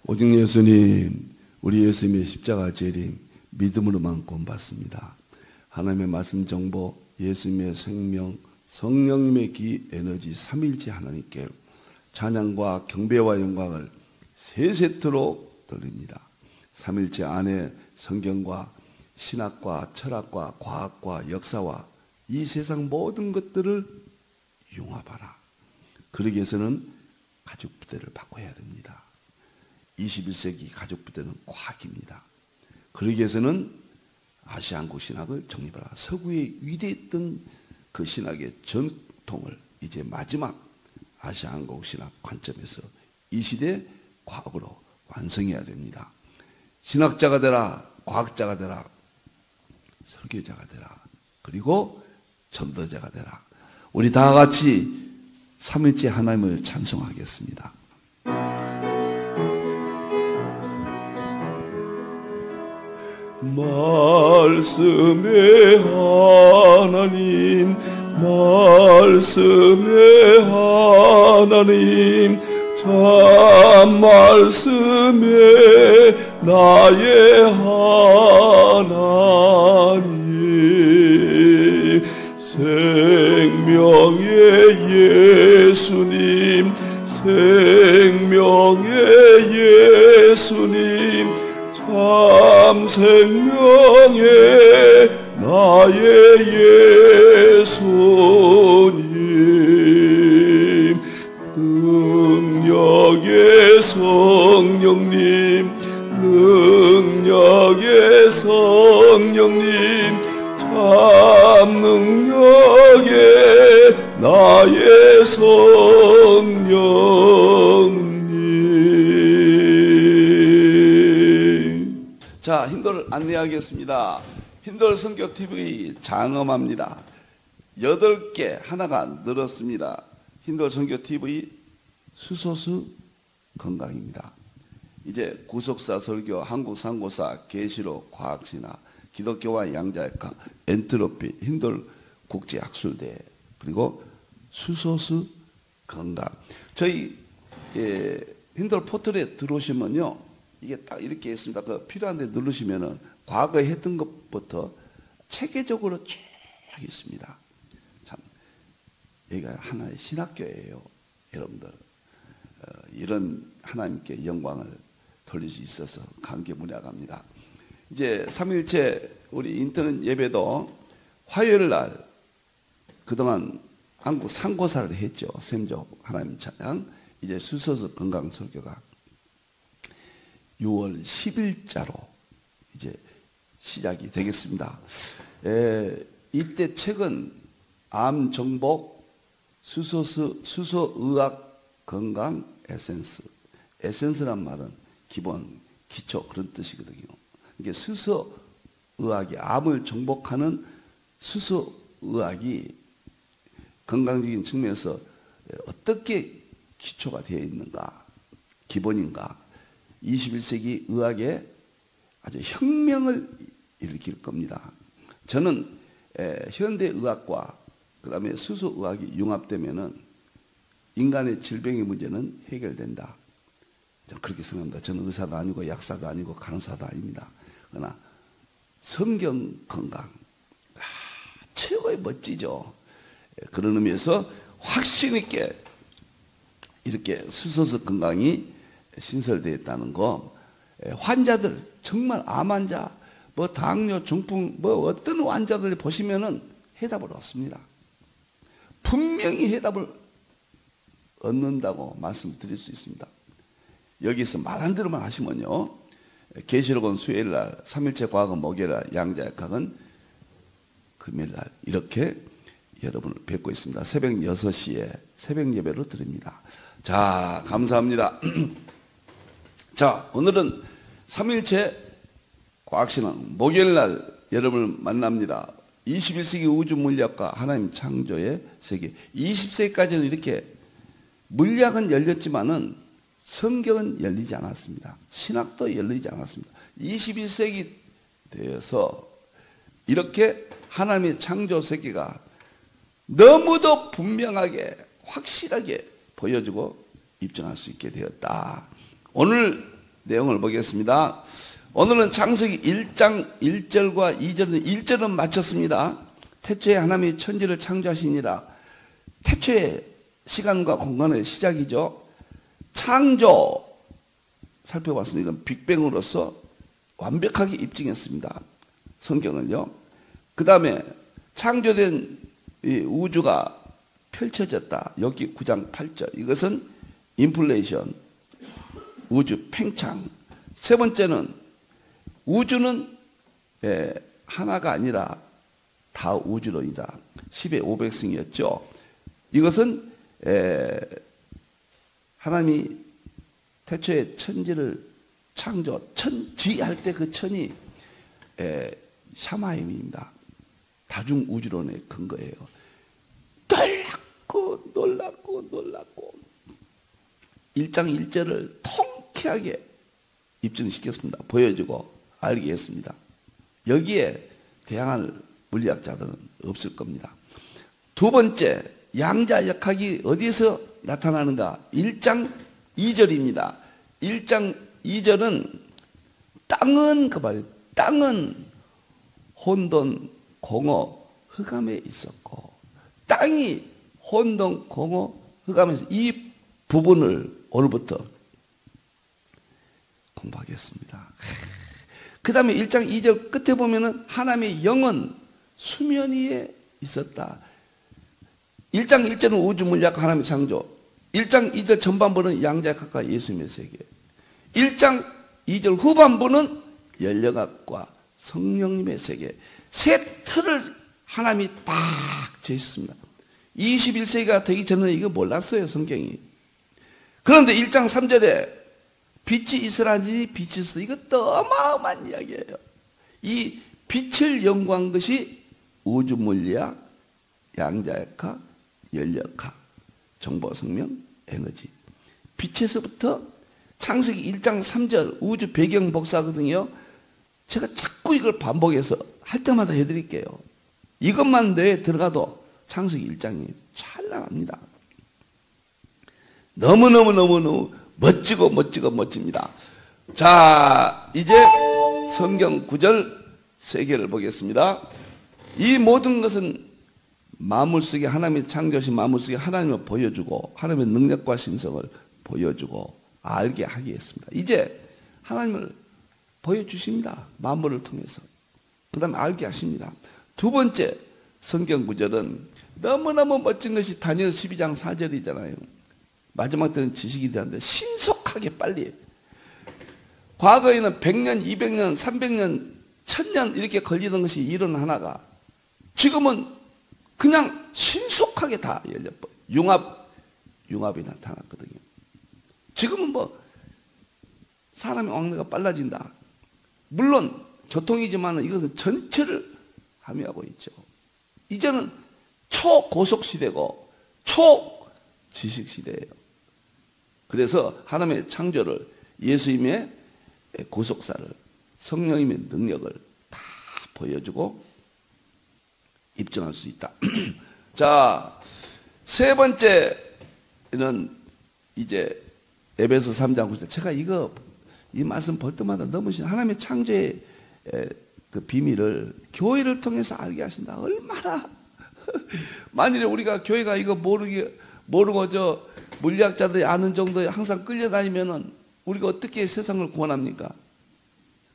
오직 예수님, 우리 예수님의 십자가 재림 믿음으로만 구원받습니다. 하나님의 말씀 정보, 예수님의 생명, 성령님의 기, 에너지, 삼일체 하나님께 찬양과 경배와 영광을 세 세트로 돌립니다. 삼일체 안에 성경과 신학과 철학과 과학과 역사와 이 세상 모든 것들을 융합하라. 그러기 위해서는 가죽부대를 바꿔야 됩니다. 21세기 가죽부대는 과학입니다. 그러기 위해서는 아시아한국 신학을 정립하라. 서구에 위대했던 그 신학의 전통을 이제 마지막 아시아한국 신학 관점에서 이 시대 과학으로 완성해야 됩니다. 신학자가 되라, 과학자가 되라, 설교자가 되라, 그리고 전도자가 되라. 우리 다 같이 삼일째 하나님을 찬송하겠습니다. 말씀의 하나님, 말씀의 하나님, 참 말씀의 나의 하나님, 생명의 예수님, 생명의 예수님, 참 생명의 나의 예수님, 능력의 성령님, 능력의 성령님, 참 능력의 나의 성령님. 자, 힌돌 안내하겠습니다. 힌돌 선교TV 장엄합니다. 8개 하나가 늘었습니다. 힌돌 선교TV 수소수 건강입니다. 이제 구속사 설교, 한국상고사, 계시록, 과학신화, 기독교와 양자역학, 엔트로피, 힌돌 국제학술대회, 그리고 수소수 건강. 저희 힌돌 포털에 들어오시면요, 이게 딱 이렇게 있습니다. 그 필요한데 누르시면은 과거에 했던 것부터 체계적으로 쭉 있습니다. 참, 여기가 하나의 신학교예요. 여러분들 이런 하나님께 영광을 돌릴 수 있어서 감개무량합니다. 이제 3일째 우리 인터넷 예배도 화요일 날 그동안 한국 상고사를 했죠. 샘족 하나님 찬양. 이제 수소수 건강 설교가 6월 10일자로 이제 시작이 되겠습니다. 이때 책은 암 정복 수소의학 건강 에센스. 에센스란 말은 기본, 기초 그런 뜻이거든요. 이게 수소의학이 암을 정복하는 수소의학이 건강적인 측면에서 어떻게 기초가 되어 있는가, 기본인가. 21세기 의학에 아주 혁명을 일으킬 겁니다. 저는 현대의학과 그 다음에 수소의학이 융합되면은 인간의 질병의 문제는 해결된다. 저는 그렇게 생각합니다. 저는 의사도 아니고 약사도 아니고 간호사도 아닙니다. 그러나 성경 건강, 최고의 멋지죠. 그런 의미에서 확신 있게 이렇게 수소수 건강이 신설되어 있다는 거, 환자들 정말 암 환자, 뭐 당뇨, 중풍, 뭐 어떤 환자들 보시면은 해답을 얻습니다. 분명히 해답을 얻는다고 말씀드릴 수 있습니다. 여기서 말한 대로만 하시면요, 계시록은 수요일 날, 3일째 과학은 목요일 날, 양자역학은 금요일 날 이렇게 여러분을 뵙고 있습니다. 새벽 6시에 새벽 예배로 드립니다. 자, 감사합니다. 자, 오늘은 3일째 과학신앙 목요일 날 여러분을 만납니다. 21세기 우주 물리학과 하나님 창조의 세계. 20세기까지는 이렇게 물리학은 열렸지만은 성경은 열리지 않았습니다. 신학도 열리지 않았습니다. 21세기 되어서 이렇게 하나님의 창조 세계가 너무도 분명하게 확실하게 보여주고 입증할 수 있게 되었다. 오늘 내용을 보겠습니다. 오늘은 창세기 1장 1절과 2절은 1절은 마쳤습니다. 태초에 하나님이 천지를 창조하시니라. 태초의 시간과 공간의 시작이죠. 창조 살펴봤습니다. 이건 빅뱅으로서 완벽하게 입증했습니다. 성경은요. 그 다음에 창조된 이 우주가 펼쳐졌다. 여기 9장 8절. 이것은 인플레이션, 우주 팽창. 세 번째는 우주는 하나가 아니라 다 우주론이다. 10의 500승이었죠. 이것은 하나님이 태초에 천지를 창조, 천지할 때 그 천이 샤마임입니다. 다중우주론의 근거예요. 놀랍고 1장 1절을 통쾌하게 입증시켰습니다. 보여주고 알게 했습니다. 여기에 대항할 물리학자들은 없을 겁니다. 두 번째, 양자역학이 어디에서 나타나는가? 1장 2절입니다. 1장 2절은 땅은 그 말이에요. 땅은 혼돈, 공허, 흑암에 있었고, 땅이 혼돈, 공허, 흑암에서 이 부분을 오늘부터 공부하겠습니다. 그 다음에 1장 2절 끝에 보면은 하나님의 영은 수면 위에 있었다. 1장 1절은 우주 물리학 하나님의 창조, 1장 2절 전반부는 양자역학과 예수님의 세계, 1장 2절 후반부는 연력학과 성령님의 세계, 세 틀을 하나님이 딱 제셨습니다. 21세기가 되기 전에 이거 몰랐어요, 성경이. 그런데 1장 3절에 빛이 있으라니 빛이 있어. 이것도 어마어마한 이야기예요. 이 빛을 연구한 것이 우주 물리학, 양자역학, 연력학, 정보, 생명, 에너지. 빛에서부터 창세기 1장 3절 우주 배경 복사거든요. 제가 자꾸 이걸 반복해서 할 때마다 해드릴게요. 이것만 뇌에 들어가도 창세기 1장이 찬란합니다. 너무너무 멋집니다. 자, 이제 성경 구절 세 개를 보겠습니다. 이 모든 것은 만물 속에 하나님의 창조하신 만물 속에 하나님을 보여주고 하나님의 능력과 신성을 보여주고 알게 하기 했습니다. 이제 하나님을 보여주십니다. 만물을 통해서. 그 다음에 알게 하십니다. 두 번째 성경 구절은 너무너무 멋진 것이 다니엘 12장 4절이잖아요. 마지막 때는 지식이 되는데 신속하게 빨리. 과거에는 100년, 200년, 300년, 1000년 이렇게 걸리던 것이 일은 하나가 지금은 그냥 신속하게 다 열려버려요. 융합이 나타났거든요. 지금은 뭐 사람의 왕래가 빨라진다. 물론 교통이지만 이것은 전체를 함유하고 있죠. 이제는 초고속 시대고 초지식 시대예요. 그래서 하나님의 창조를, 예수님의 구속사를, 성령님의 능력을 다 보여주고 입증할 수 있다. 자, 세 번째는 이제 에베소 3장 9절. 제가 이 말씀 볼 때마다 너무 하나님의 창조의 그 비밀을 교회를 통해서 알게 하신다. 얼마나 만일에 우리가 교회가 이거 모르고 저 물리학자들이 아는 정도에 항상 끌려다니면은 우리가 어떻게 세상을 구원합니까?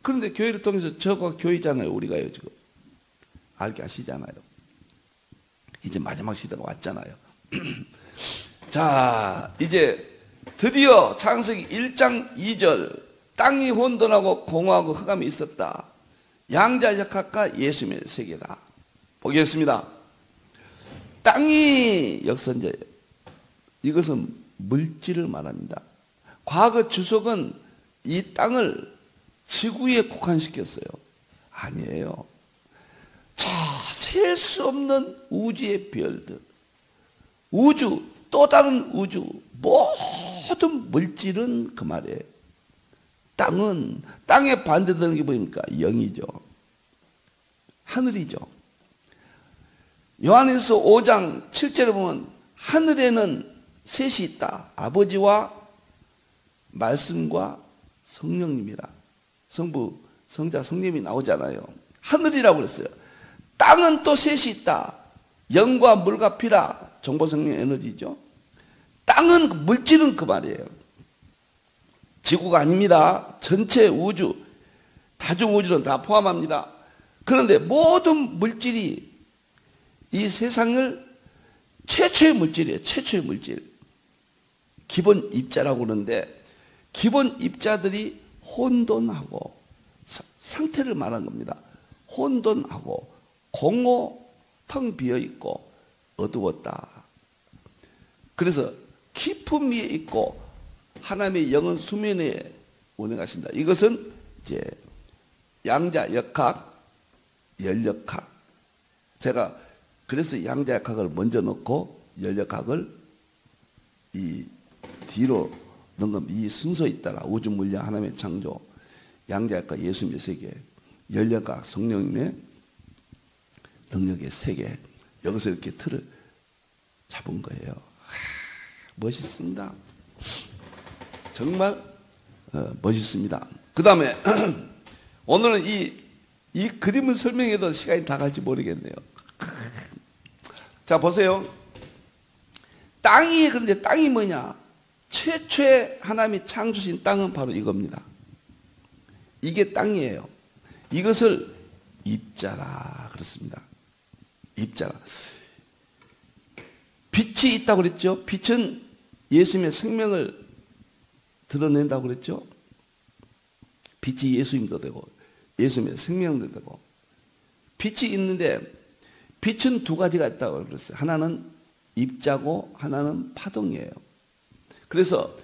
그런데 교회를 통해서 저가 교회잖아요. 우리가요 지금 알게 하시잖아요. 이제 마지막 시대가 왔잖아요. 자, 이제 드디어 창세기 1장 2절 땅이 혼돈하고 공허하고 흑암이 있었다. 양자역학과 예수님의 세계다. 보겠습니다. 땅이 역선제예요. 이것은 물질을 말합니다. 과거 주석은 이 땅을 지구에 국한시켰어요. 아니에요. 셀 수 없는 우주의 별들, 우주, 또 다른 우주, 모든 물질은 그 말이에요. 땅은, 땅에 반대되는 게 보니까 영이죠. 하늘이죠. 요한일서 5장 7절에 보면 하늘에는 셋이 있다. 아버지와 말씀과 성령님이라. 성부, 성자, 성령님이 나오잖아요. 하늘이라고 그랬어요. 땅은 또 셋이 있다. 영과 물과 피라. 정보성령 에너지죠. 땅은, 물질은 그 말이에요. 지구가 아닙니다. 전체 우주, 다중우주는 다 포함합니다. 그런데 모든 물질이 이 세상을 최초의 물질이에요. 최초의 물질. 기본 입자라고 그러는데 기본 입자들이 혼돈하고 상태를 말한 겁니다. 혼돈하고 공허 텅 비어있고 어두웠다. 그래서 깊음 위에 있고 하나님의 영은 수면에 운행하신다. 이것은 이제 양자 역학, 열역학. 제가 그래서 양자 역학을 먼저 넣고 열역학을 이 뒤로 넣은 겁니다. 이 순서에 따라 우주 물량 하나님의 창조, 양자 역학 예수님의 세계, 열역학 성령님의 능력의 세계. 여기서 이렇게 틀을 잡은 거예요. 멋있습니다. 정말 멋있습니다. 그 다음에 오늘은 이 그림을 설명해도 시간이 다 갈지 모르겠네요. 자, 보세요. 그런데 땅이 뭐냐? 최초의 하나님이 창조신 땅은 바로 이겁니다. 이게 땅이에요. 이것을 입자라 그렇습니다. 입자라. 빛이 있다고 그랬죠. 빛은 예수님의 생명을 드러낸다고 그랬죠. 빛이 예수님도 되고 예수님의 생명도 되고 빛이 있는데 빛은 두 가지가 있다고 그랬어요. 하나는 입자고 하나는 파동이에요. 그래서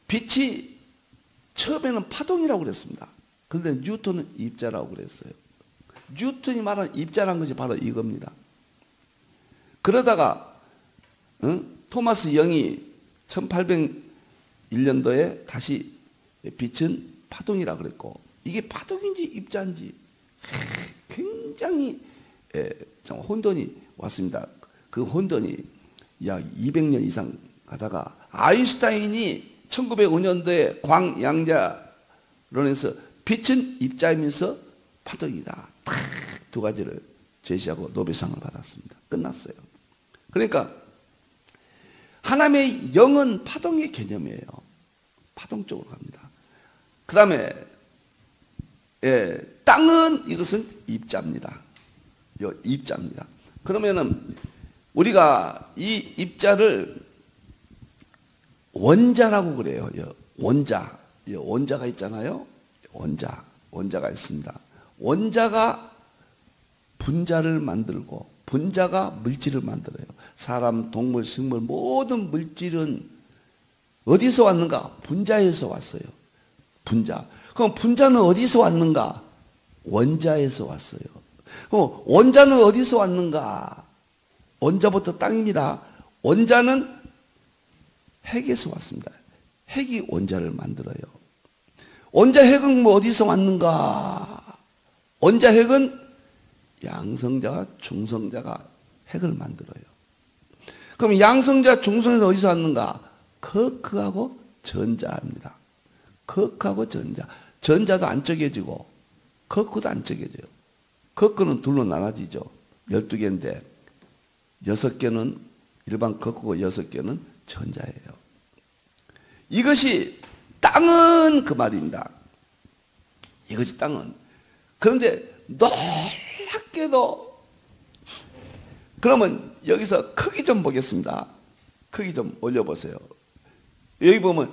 빛이 처음에는 파동이라고 그랬습니다. 그런데 뉴턴은 입자라고 그랬어요. 뉴턴이 말한 입자라는 것이 바로 이겁니다. 그러다가 토마스 영이 1801년도에 다시 빛은 파동이라고 그랬고 이게 파동인지 입자인지 굉장히 혼돈이 왔습니다. 그 혼돈이 약 200년 이상 가다가 아인슈타인이 1905년도에 광양자론에서 빛은 입자이면서 파동이다. 딱 두 가지를 제시하고 노벨상을 받았습니다. 끝났어요. 그러니까 하나님의 영은 파동의 개념이에요. 파동 쪽으로 갑니다. 그 다음에 땅은 이것은 입자입니다. 입자입니다. 그러면은 우리가 이 입자를 원자라고 그래요. 원자가 있잖아요. 원자가 있습니다. 원자가 분자를 만들고 분자가 물질을 만들어요. 사람, 동물, 식물 모든 물질은 어디서 왔는가? 분자에서 왔어요. 분자. 그럼 분자는 어디서 왔는가? 원자에서 왔어요. 그럼 원자는 어디서 왔는가? 원자부터 땅입니다. 원자는 핵에서 왔습니다. 핵이 원자를 만들어요. 원자 핵은 뭐 어디서 왔는가? 원자 핵은 양성자와 중성자가 핵을 만들어요. 그럼 양성자, 중성자는 어디서 왔는가? 커크하고 전자입니다. 커크하고 전자. 전자도 안 쪼개지고 커크도 안 쪼개져요. 커크는 둘로 나눠지죠. 12개인데 6개는 일반 커크고 6개는 전자예요. 이것이 땅은 그 말입니다. 이것이 땅은. 그런데 놀랍게도 그러면 여기서 크기 좀 보겠습니다. 크기 좀 올려보세요. 여기 보면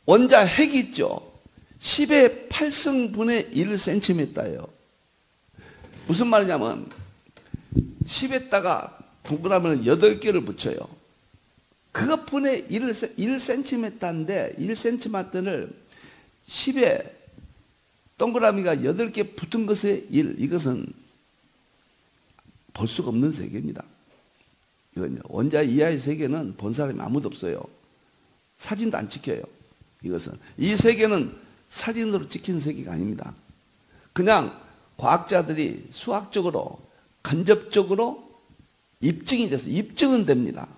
원자 핵이 있죠. 10의 8승분의 1cm예요. 무슨 말이냐면 10에다가 동그라미를 8개를 붙여요. 그것분의 1cm인데 1cm를 10에 동그라미가 8개 붙은 것의 1. 이것은 볼 수가 없는 세계입니다. 이건요. 원자 이하의 세계는 본 사람이 아무도 없어요. 사진도 안 찍혀요. 이것은. 이 세계는 사진으로 찍힌 세계가 아닙니다. 그냥 과학자들이 수학적으로 간접적으로 입증이 돼서 입증은 됩니다.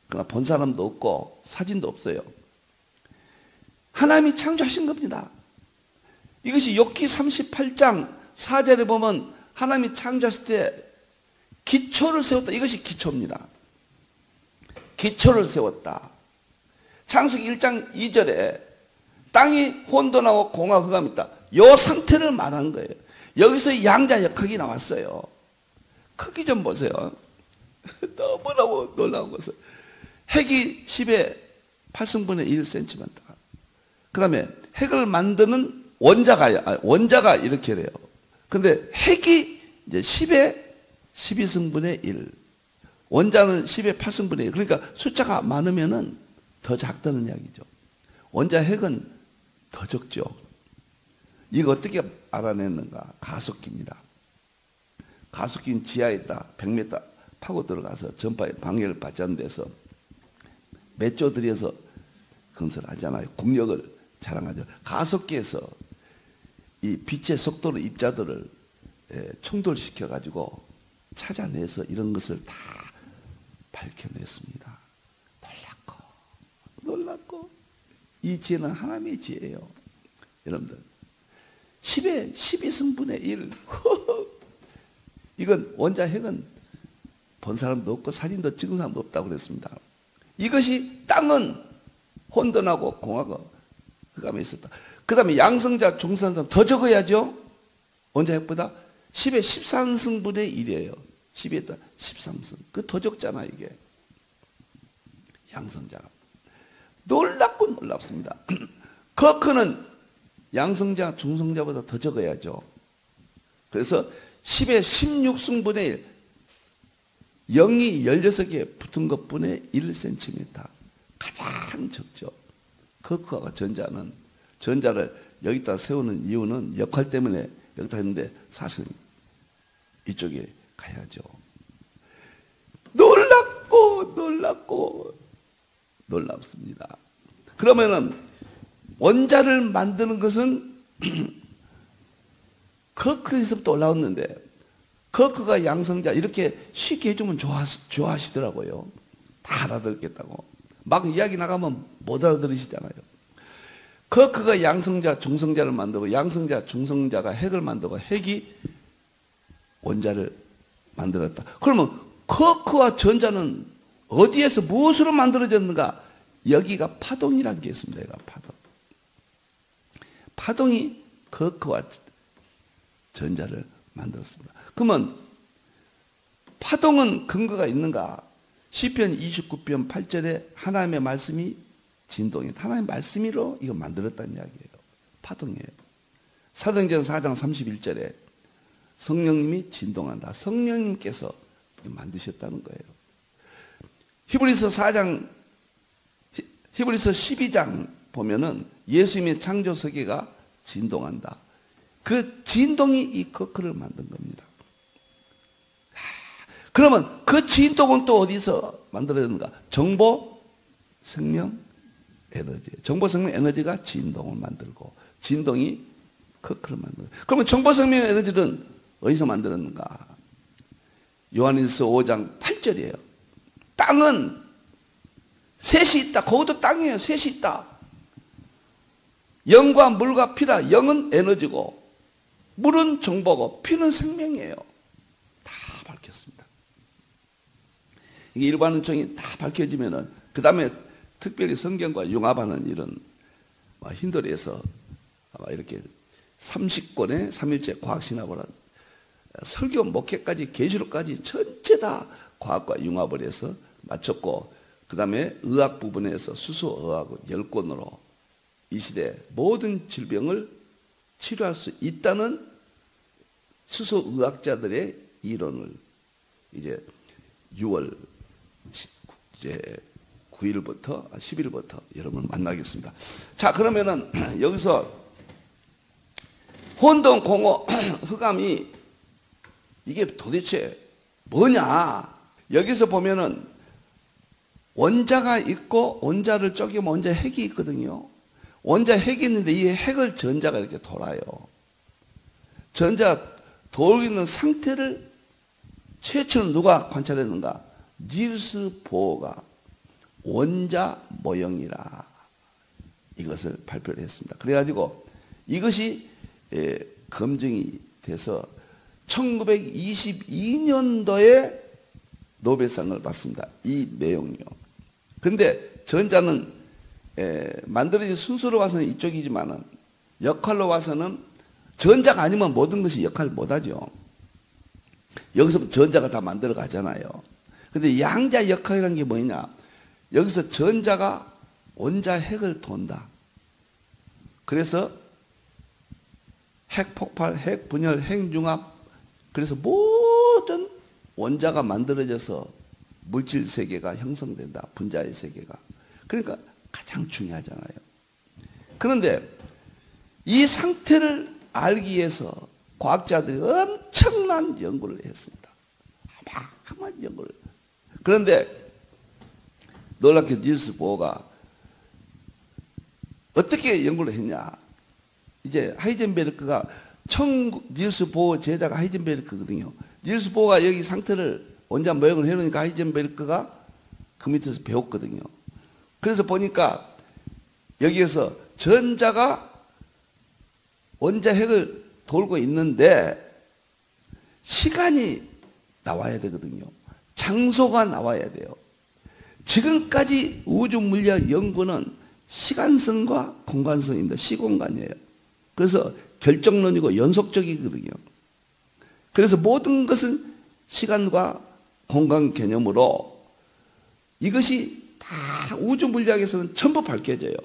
그러나 본 사람도 없고 사진도 없어요. 하나님이 창조하신 겁니다. 이것이 욥기 38장 4절에 보면 하나님이 창조했을 때 기초를 세웠다. 이것이 기초입니다. 기초를 세웠다. 창세기 1장 2절에 땅이 혼돈하고 공허가 흑암이 있다. 이 상태를 말하는 거예요. 여기서 양자 역학이 나왔어요. 크기 좀 보세요. 너무너무 놀라운 것은 핵이 10의 8승분의 1cm. 그 다음에 핵을 만드는 원자가 이렇게 돼요. 근데 핵이 이제 10의 12승분의 1. 원자는 10의 8승분의 1. 그러니까 숫자가 많으면은 더 작다는 이야기죠. 원자 핵은 더 적죠. 이거 어떻게 알아냈는가? 가속기입니다. 가속기는 지하에 있다 100m 파고 들어가서 전파에 방해를 받지 않는 데서 몇 조 들여서 건설하잖아요. 국력을 자랑하죠. 가속기에서 이 빛의 속도로 입자들을 충돌시켜 가지고 찾아내서 이런 것을 다 밝혀냈습니다. 놀랍고 이 지혜는 하나님의 지혜예요. 여러분들 10의 12승분의 1 이건 원자 핵은 본 사람도 없고 사진도 찍은 사람도 없다고 그랬습니다. 이것이 땅은 혼돈하고 공허가 흑암에 있었다. 그 다음에 양성자 중성자 더 적어야죠. 원자 핵보다 10의 13승분의 1이에요 10에 13승 그 더 적잖아. 이게 양성자가 놀랍고 놀랍습니다. 거크는 양성자 중성자보다 더 적어야죠. 그래서 10의 16승분의 1 0이 16개 붙은 것분의 1cm 가장 적죠. 거크와 전자를 여기다 세우는 이유는 역할 때문에 여기다 했는데 사실은 이쪽에 가야죠. 놀랍습니다. 그러면은 원자를 만드는 것은 거크에서부터 올라왔는데 거크가 양성자 이렇게 쉽게 해주면 좋아하시더라고요. 다 알아듣겠다고. 막 이야기 나가면 못 알아들으시잖아요. 거크가 양성자 중성자를 만들고 양성자 중성자가 핵을 만들고 핵이 원자를 만들었다. 그러면 거크와 전자는 어디에서 무엇으로 만들어졌는가? 여기가 파동이라는 게 있습니다. 여기가 파동이 거크와 전자를 만들었습니다. 그러면 파동은 근거가 있는가? 시편 29편 8절에 하나님의 말씀이 진동이 하나님의 말씀으로 이거 만들었다는 이야기예요. 파동이에요. 사도행전 4장 31절에 성령님이 진동한다. 성령님께서 만드셨다는 거예요. 히브리서 12장 보면은 예수님의 창조 세계가 진동한다. 그 진동이 이 거크를 만든 겁니다. 그러면 그 진동은 또 어디서 만들어졌는가? 정보, 생명, 에너지. 정보, 생명, 에너지가 진동을 만들고 진동이 거크를 만들고. 그러면 정보, 생명, 에너지는 어디서 만들었는가? 요한일서 5장 8절이에요. 땅은 셋이 있다. 거기도 땅이에요. 셋이 있다. 영과 물과 피다. 영은 에너지고 물은 정보고 피는 생명이에요. 다 밝혔습니다. 이게 일반론적이 다 밝혀지면은 그 다음에 특별히 성경과 융합하는 이런 힌두에서 이렇게 30권의 3일째 과학신학을 설교 목회까지 계시록까지 전체 다 과학과 융합을 해서 마쳤고 그 다음에 의학 부분에서 수소의학을 10권으로 이 시대 모든 질병을 치료할 수 있다는 수소의학자들의 이론을 이제 6월 이제 9일부터 10일부터 여러분 만나겠습니다. 자, 그러면은 여기서 혼돈, 공허, 흑암이 이게 도대체 뭐냐? 여기서 보면은 원자가 있고 원자를 쪼개면 원자 핵이 있거든요. 원자 핵이 있는데 이 핵을 전자가 이렇게 돌아요. 전자 돌고 있는 상태를 최초로 누가 관찰했는가? 닐스 보어가 원자 모형이라 이것을 발표를 했습니다. 그래가지고 이것이 검증이 돼서 1922년도에 노벨상을 받습니다. 이 내용이요. 그런데 전자는 만들어진 순서로 봐서는 이쪽이지만은 역할로 봐서는 전자가 아니면 모든 것이 역할을 못하죠. 여기서부터 전자가 다 만들어 가잖아요. 근데 양자 역학이라는 게 뭐냐? 여기서 전자가 원자 핵을 돈다. 그래서 핵 폭발, 핵 분열, 핵 융합, 그래서 모든 원자가 만들어져서 물질 세계가 형성된다. 분자의 세계가. 그러니까 가장 중요하잖아요. 그런데 이 상태를 알기 위해서 과학자들이 엄청난 연구를 했습니다. 어마어마한 연구를. 그런데 놀랍게 닐스 보어가 어떻게 연구를 했냐? 이제 하이젠베르크가 닐스 보어 제자가 하이젠베르크거든요. 닐스 보어가 여기 상태를 원자 모형을 해놓으니까 하이젠베르크가 그 밑에서 배웠거든요. 그래서 보니까 여기에서 전자가 원자 핵을 돌고 있는데 시간이 나와야 되거든요. 장소가 나와야 돼요. 지금까지 우주 물리학 연구는 시간성과 공간성입니다. 시공간이에요. 그래서 결정론이고 연속적이거든요. 그래서 모든 것은 시간과 공간 개념으로 이것이 다 우주 물리학에서는 전부 밝혀져요.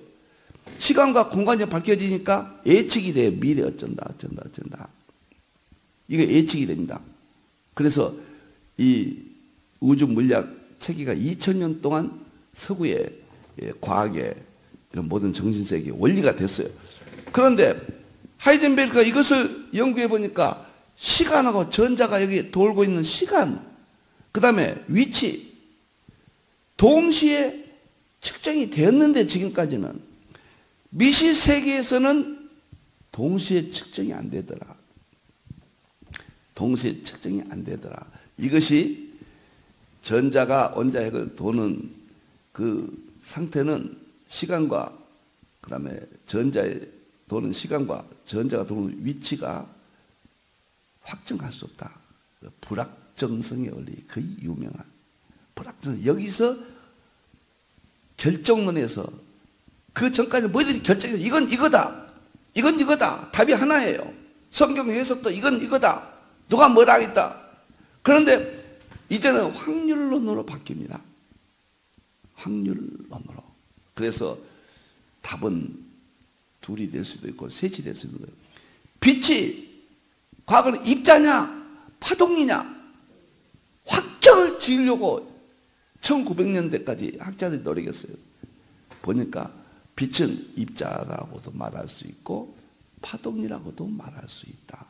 시간과 공간이 밝혀지니까 예측이 돼요. 미래 어쩐다. 이게 예측이 됩니다. 그래서 이 우주 물리학 체계가 2000년 동안 서구의 과학의 이런 모든 정신세계의 원리가 됐어요. 그런데 하이젠베르크가 이것을 연구해 보니까 시간하고 전자가 여기 돌고 있는 시간, 그 다음에 위치, 동시에 측정이 되었는데 지금까지는 미시 세계에서는 동시에 측정이 안 되더라. 동시에 측정이 안 되더라. 이것이 전자가 원자 핵을 도는 그 상태는 시간과 그 다음에 전자에 도는 시간과 전자가 도는 위치가 확정할 수 없다. 불확정성의 원리, 거의 유명한 불확정. 여기서 결정론에서 그 전까지 뭐든지 결정해서 이건 이거다. 이건 이거다. 답이 하나예요. 성경 해석도 이건 이거다. 누가 뭐라 하겠다. 그런데 이제는 확률론으로 바뀝니다. 확률론으로. 그래서 답은 둘이 될 수도 있고 셋이 될 수도 있고. 빛이 과거는 입자냐 파동이냐 확정을 지으려고 1900년대까지 학자들이 노력했어요. 보니까 빛은 입자라고도 말할 수 있고 파동이라고도 말할 수 있다.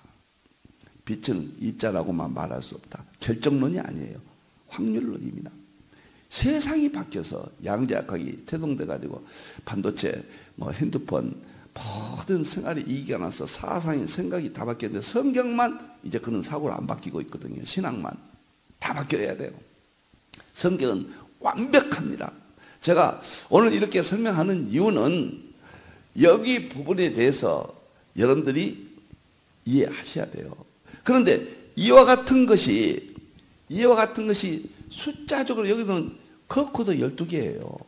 빛은 입자라고만 말할 수 없다. 결정론이 아니에요. 확률론입니다. 세상이 바뀌어서 양자역학이 태동돼 가지고 반도체, 핸드폰 모든 생활이 이익이 나서 사상이 생각이 다 바뀌었는데 성경만 이제 그런 사고를 안 바뀌고 있거든요. 신앙만 다 바뀌어야 돼요. 성경은 완벽합니다. 제가 오늘 이렇게 설명하는 이유는 여기 부분에 대해서 여러분들이 이해하셔야 돼요. 그런데 이와 같은 것이 숫자적으로 여기는 커크도 12개예요.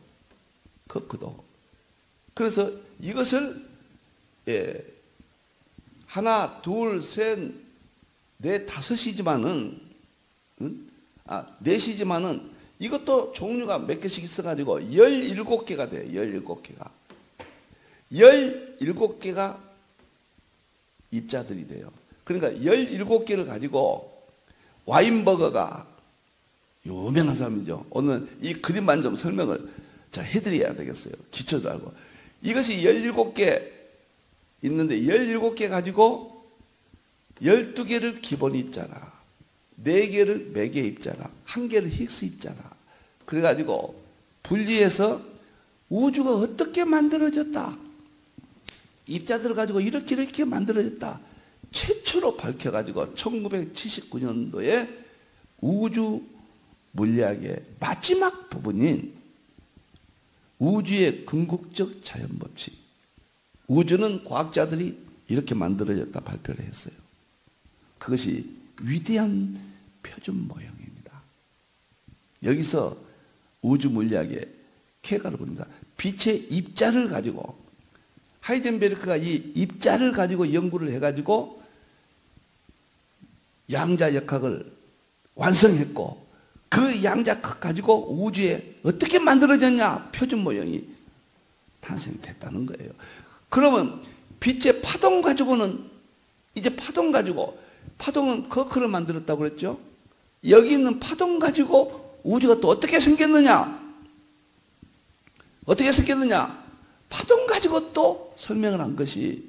커크도. 그래서 이것을 하나, 둘, 셋, 넷, 다섯이지만은 넷이지만은 이것도 종류가 몇 개씩 있어가지고 17개가 돼요. 17개가. 17개가 입자들이 돼요. 그러니까 17개를 가지고 와인버거가 유명한 사람이죠. 오늘 이 그림만 좀 설명을 해드려야 되겠어요. 기초도 알고. 이것이 17개 있는데 17개 가지고 12개를 기본 입자라, 4개를 매개 입자라, 1개를 힉스 입자라. 그래가지고 분리해서 우주가 어떻게 만들어졌다. 입자들을 가지고 이렇게 만들어졌다. 최초로 밝혀가지고 1979년도에 우주 물리학의 마지막 부분인 우주의 궁극적 자연법칙, 우주는 과학자들이 이렇게 만들어졌다 발표를 했어요. 그것이 위대한 표준 모형입니다. 여기서 우주 물리학의 쾌가를 봅니다. 빛의 입자를 가지고 하이젠베르크가 이 입자를 가지고 연구를 해가지고 양자역학을 완성했고 그 양자역학 가지고 우주에 어떻게 만들어졌냐 표준 모형이 탄생됐다는 거예요. 그러면 빛의 파동 가지고는 이제 파동 가지고 파동은 커크를 만들었다고 그랬죠. 여기 있는 파동 가지고 우주가 또 어떻게 생겼느냐? 어떻게 생겼느냐? 파동 가지고 또 설명을 한 것이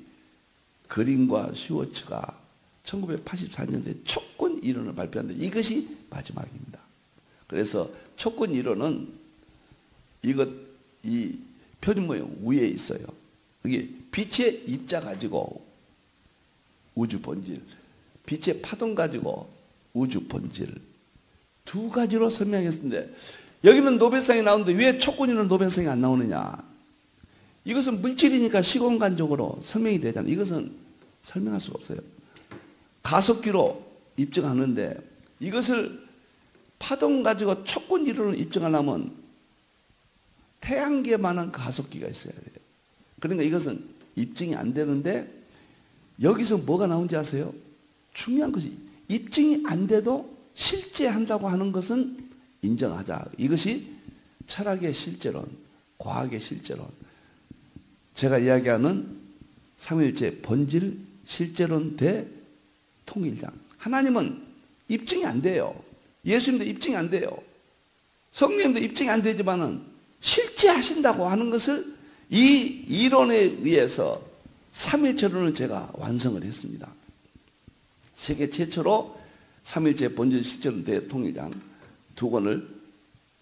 그린과 슈워츠가 1984년도에 촉군 이론을 발표했는데 이것이 마지막입니다. 그래서 촉군 이론은 이 표준 모형 위에 있어요. 이게 빛의 입자 가지고 우주 본질, 빛의 파동 가지고 우주 본질 두 가지로 설명했는데 여기는 노벨상이 나오는데 왜 촉군이론 노벨상이 안 나오느냐? 이것은 물질이니까 시공간적으로 설명이 되잖아요. 이것은 설명할 수가 없어요. 가속기로 입증하는데 이것을 파동 가지고 촉군 이론을 입증하려면 태양계만한 가속기가 있어야 돼요. 그러니까 이것은 입증이 안 되는데 여기서 뭐가 나온지 아세요? 중요한 것이 입증이 안 돼도 실제 한다고 하는 것은 인정하자. 이것이 철학의 실제론, 과학의 실제론. 제가 이야기하는 삼위일체 본질 실제론 대통일장. 하나님은 입증이 안 돼요. 예수님도 입증이 안 돼요. 성령님도 입증이 안 되지만은 실제 하신다고 하는 것을 이 이론에 의해서 삼일체론을 제가 완성을 했습니다. 세계 최초로 삼일체 본질 실제론 대통일장 두 권을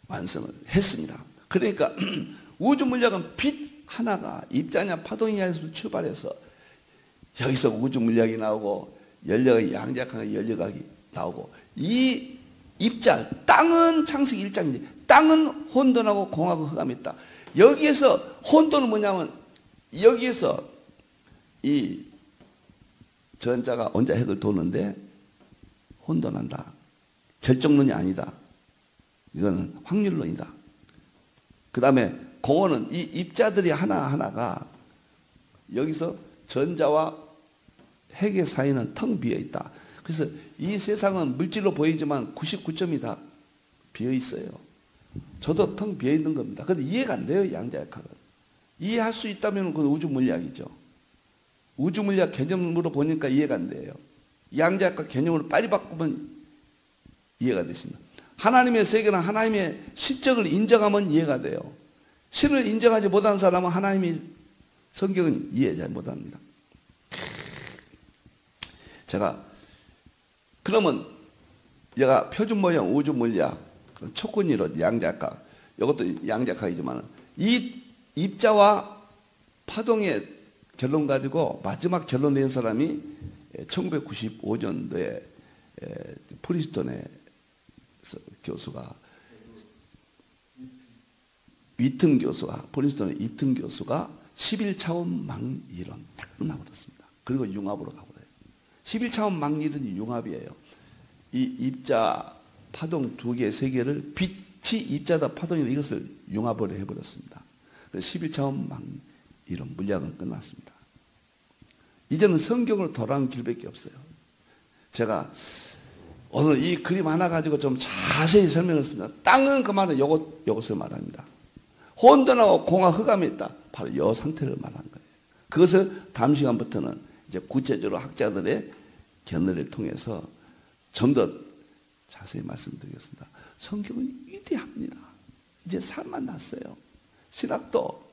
완성을 했습니다. 그러니까 우주 물리학은 빛 하나가 입자냐 파동이냐에서 출발해서 여기서 우주 물리학이 나오고 연력학이 양자역학이 연력학이 나오고 이 입자 땅은 창세기 1장이지 땅은 혼돈하고 공하고 흑암이 있다. 여기에서 혼돈은 뭐냐면 여기에서 이 전자가 원자 핵을 도는데 혼돈한다. 결정론이 아니다. 이거는 확률론이다. 그 다음에 공허는 이 입자들이 하나하나가 여기서 전자와 핵의 사이는 텅 비어 있다. 그래서 이 세상은 물질로 보이지만 99점이 다 비어 있어요. 저도 텅 비어 있는 겁니다. 그런데 이해가 안 돼요, 양자역학은. 이해할 수 있다면 그건 우주 물리학이죠. 우주 물리학 개념으로 보니까 이해가 안 돼요. 양자역학 개념으로 빨리 바꾸면 이해가 되십니다. 하나님의 세계나 하나님의 실적을 인정하면 이해가 돼요. 신을 인정하지 못하는 사람은 하나님의 성경은 이해 잘 못합니다. 그러면 얘가 표준 모형 우주 물리학, 촉군이론 양자역학, 이것도 양자역학이지만 이 입자와 파동의 결론 가지고 마지막 결론 낸 사람이 1995년도에 프린스턴의 교수가 위튼 교수가 프린스턴의 위튼 교수가 11차원 망이론 딱 끝나버렸습니다. 그리고 융합으로 가버려요. 11차원 망이론이 융합이에요. 이 입자 파동 두 개, 세 개를 빛이 입자다 파동이다 이것을 융합을 해버렸습니다. 그래서 11차원 망이론 물리학은 끝났습니다. 이제는 성경으로 돌아온 길밖에 없어요. 제가 오늘 이 그림 하나 가지고 좀 자세히 설명했습니다. 땅은 그 말은 요것을 말합니다. 혼돈하고 공하 흑암이 있다. 바로 이 상태를 말하는 거예요. 그것을 다음 시간부터는 이제 구체적으로 학자들의 견해를 통해서 좀 더 자세히 말씀드리겠습니다. 성경은 위대합니다. 이제 삶만 났어요. 신학도,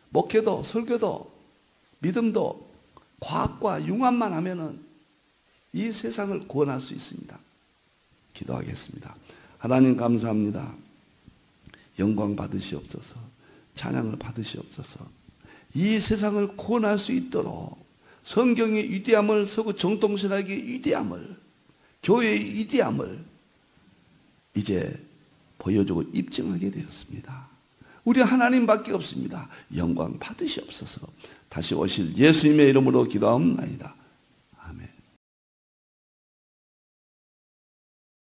목회도, 설교도, 믿음도, 과학과 융합만 하면은 이 세상을 구원할 수 있습니다. 기도하겠습니다. 하나님 감사합니다. 영광 받으시옵소서. 찬양을 받으시옵소서. 이 세상을 구원할 수 있도록 성경의 위대함을 서구 정통신학의 위대함을 교회의 위대함을 이제 보여주고 입증하게 되었습니다. 우리 하나님밖에 없습니다. 영광 받으시옵소서. 다시 오실 예수님의 이름으로 기도하옵나이다.